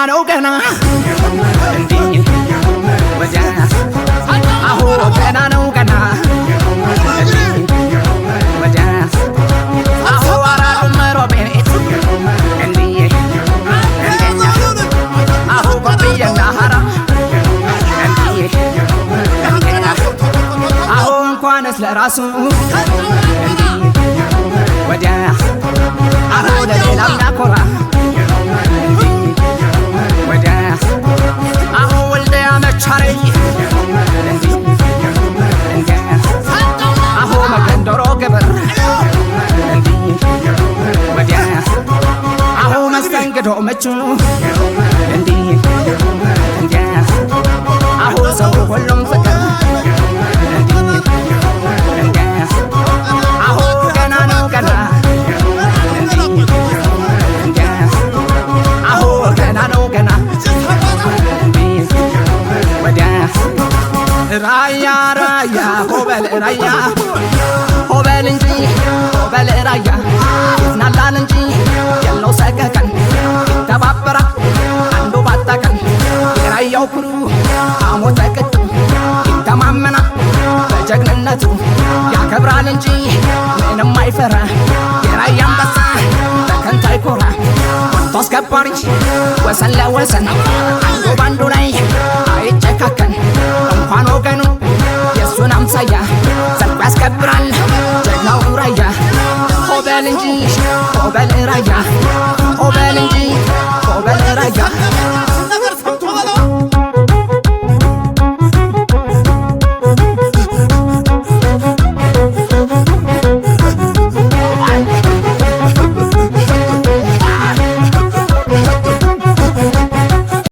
ነው ገና እንዲህ ወዲያ አሁ ገና ነው ገና እንዲህ ወዲያ አሁ አራዱ መሮቤት እንዲህ እንደኛ አሁ ቆብየና ሀራ እንዲህ እንደኛ አሁ እንኳንስ ለራሱ እንዲህ ወዲያ አሁ ለሌላም ያኮራ ዶመቹ እንዲህ እንዲያ አሁ ሰው ሁሉም ፍቅር እንዲህ እንዲያ አሁ ገና ነው ገና እንዲህ እንዲያ አሁ ገና ነው ገና እንዲህ ወዲያ ራያ ራያ ሆበል ራያ ሆበል እንጂ ሆበል ራያ ይዝናላል እንጂ የለው ሰቀቀን ተባበራ አንዱ ባጣቀን የራያው ኩሩ አሞተ ቅጡ ይተማመና በጀግንነቱ ያከብራል እንጂ ምንም አይፈራ የራያ አንበሳ በከንቱ አይኮራ ወጥቶ አስከባሪ ወሰን ለወሰን አንዱ ባንዱ ላይ አይጨካከን እንኳን ወገኑ የእሱን አምሳያ ዘልቆ ያስከብራል ጀግናው ራያ ሆበል እንጂ ሆበል ራያ